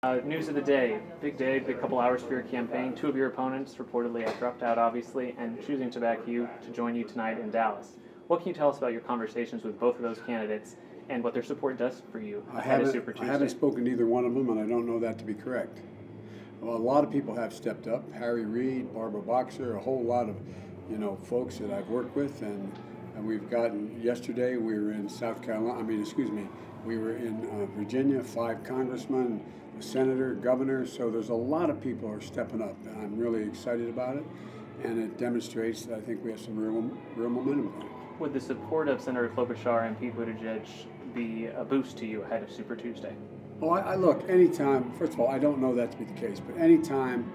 News of the day. Big day, big couple hours for your campaign. Two of your opponents reportedly have dropped out, obviously, and choosing to back you to join you tonight in Dallas. What can you tell us about your conversations with both of those candidates and what their support does for you ahead of Super Tuesday? I haven't spoken to either one of them, and I don't know that to be correct. Well, a lot of people have stepped up. Harry Reid, Barbara Boxer, a whole lot of, folks that I've worked with, and we've gotten. Yesterday, we were in South Carolina. We were in Virginia. 5 congressmen, a senator, governor. So there's a lot of people who are stepping up, and I'm really excited about it. And it demonstrates that I think we have some real momentum going. Would the support of Senator Klobuchar and Pete Buttigieg be a boost to you ahead of Super Tuesday? Well, I look, anytime, first of all, I don't know that to be the case, but anytime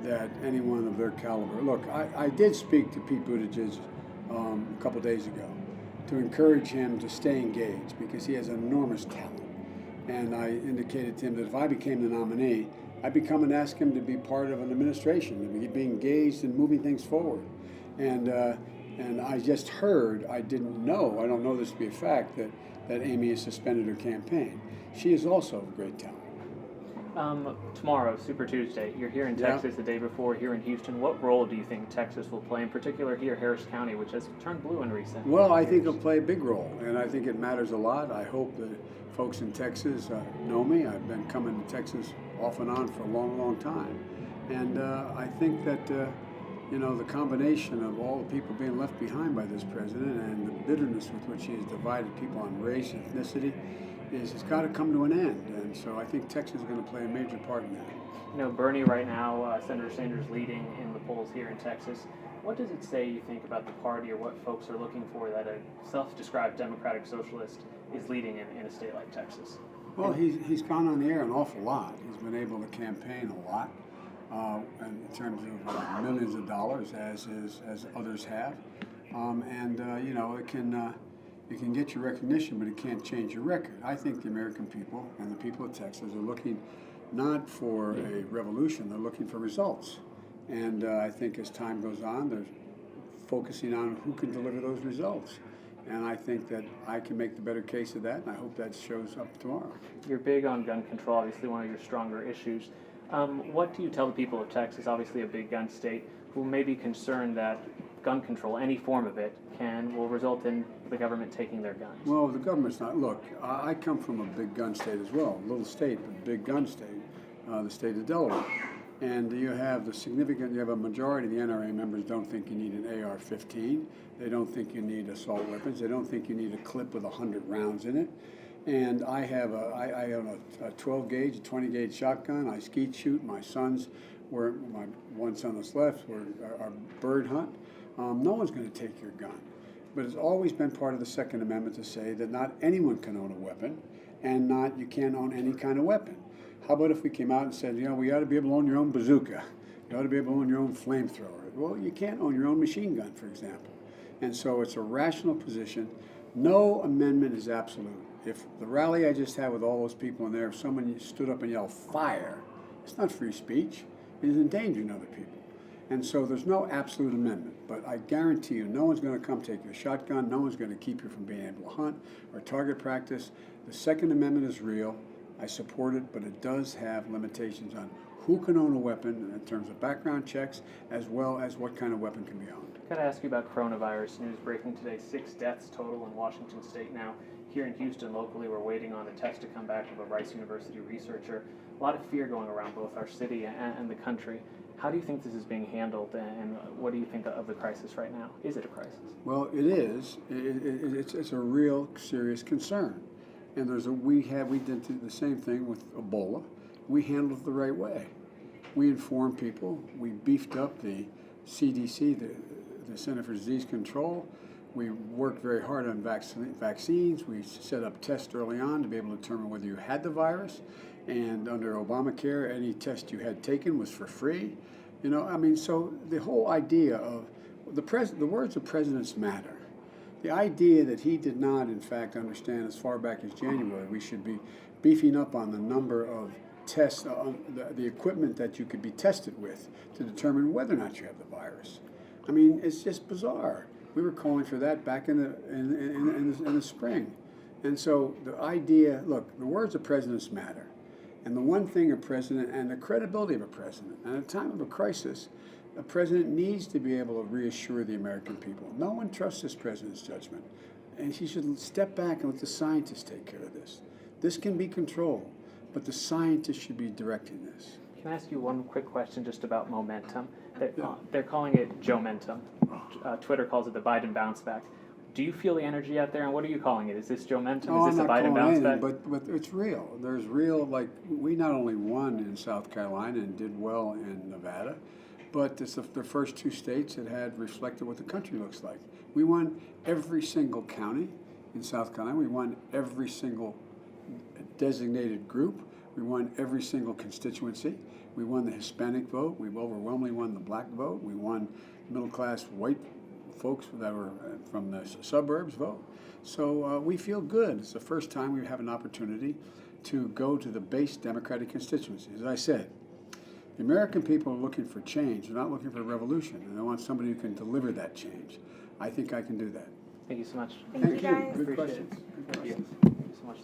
that anyone of their caliber, look, I did speak to Pete Buttigieg a couple days ago to encourage him to stay engaged because he has enormous talent. And I indicated to him that if I became the nominee, I'd come and ask him to be part of an administration, to be engaged in moving things forward. And I just heard, I don't know this to be a fact, that Amy has suspended her campaign. She is also of great talent. Tomorrow, Super Tuesday, you're here in Texas the day before, here in Houston. What role do you think Texas will play, in particular here, Harris County, which has turned blue in recent Well, I years? think it'll play a big role, and I think it matters a lot. I hope that folks in Texas know me. I've been coming to Texas off and on for a long, long time. And I think that, the combination of all the people being left behind by this president and the bitterness with which he has divided people on race, ethnicity, it's got to come to an end. And so I think Texas is going to play a major part in that. Bernie right now, Senator Sanders leading in the polls here in Texas. What does it say, you think, about the party or what folks are looking for that a self-described democratic socialist is leading in a state like Texas? Well, he's gone on the air an awful lot. He's been able to campaign a lot in terms of millions of dollars, as others have. It can get your recognition, but it can't change your record. I think the American people and the people of Texas are looking not for a revolution, they're looking for results. And I think as time goes on, they're focusing on who can deliver those results. And I think that I can make the better case of that, and I hope that shows up tomorrow. You're big on gun control, obviously one of your stronger issues. What do you tell the people of Texas, obviously a big gun state, who may be concerned that gun control, any form of it, will result in the government taking their guns? Well, the government's not. Look, I come from a big gun state as well, a little state, but big gun state, the state of Delaware. And you have a majority of the NRA members don't think you need an AR-15. They don't think you need assault weapons. They don't think you need a clip with 100 rounds in it. And I own a 12 gauge, a 20 gauge shotgun. I skeet shoot. My one son that's left, our bird hunt. No one's going to take your gun. But it's always been part of the Second Amendment to say that not anyone can own a weapon, and you can't own any kind of weapon. How about if we came out and said, we ought to be able to own your own bazooka. You ought to be able to own your own flamethrower. Well, you can't own your own machine gun, for example. And so it's a rational position. No amendment is absolute. If the rally I just had with all those people in there, if someone stood up and yelled, "Fire," it's not free speech. It is endangering other people. And so there's no absolute amendment, but I guarantee you no one's going to come take your shotgun, no one's going to keep you from being able to hunt or target practice. The Second Amendment is real. I support it, but it does have limitations on who can own a weapon in terms of background checks, as well as what kind of weapon can be owned. Got to ask you about coronavirus news breaking today. 6 deaths total in Washington State now. Here in Houston, locally, we're waiting on a test to come back from a Rice University researcher. A lot of fear going around both our city and the country. How do you think this is being handled, and what do you think of the crisis right now? Is it a crisis? Well, it is. It's a real serious concern. And we did the same thing with Ebola. We handled it the right way. We informed people. We beefed up the CDC, the Center for Disease Control. We worked very hard on vaccines. We set up tests early on to be able to determine whether you had the virus. And under Obamacare, any test you had taken was for free. So the whole idea of the words of presidents matter. The idea that he did not, in fact, understand as far back as January, we should be beefing up on the number of tests, the equipment that you could be tested with to determine whether or not you have the virus. It's just bizarre. We were calling for that back in the spring. And so the idea, look, the words of presidents matter. And the one thing a president, and the credibility of a president, at a time of a crisis, a president needs to be able to reassure the American people. No one trusts this president's judgment. And he should step back and let the scientists take care of this. This can be controlled, but the scientists should be directing this. Can I ask you one quick question just about momentum? They're, Yeah. they're calling it Joe-mentum. Twitter calls it the Biden bounce back. Do you feel the energy out there, and what are you calling it? Is this Joe-mentum? No, Is this I'm a not Biden calling bounce anything, back? but it's real. There's real, like, we not only won in South Carolina and did well in Nevada, but it's the first two states that had reflected what the country looks like. We won every single county in South Carolina. We won every single designated group. We won every single constituency. We won the Hispanic vote. We overwhelmingly won the black vote. We won middle-class white folks that were from the suburbs vote. So we feel good. It's the first time we have an opportunity to go to the base Democratic constituency. As I said, the American people are looking for change. They're not looking for a revolution, and they want somebody who can deliver that change. I think I can do that. Thank you so much. Thank you, guys. Good Appreciate questions. it. Good Thank you. questions. Thank you so much.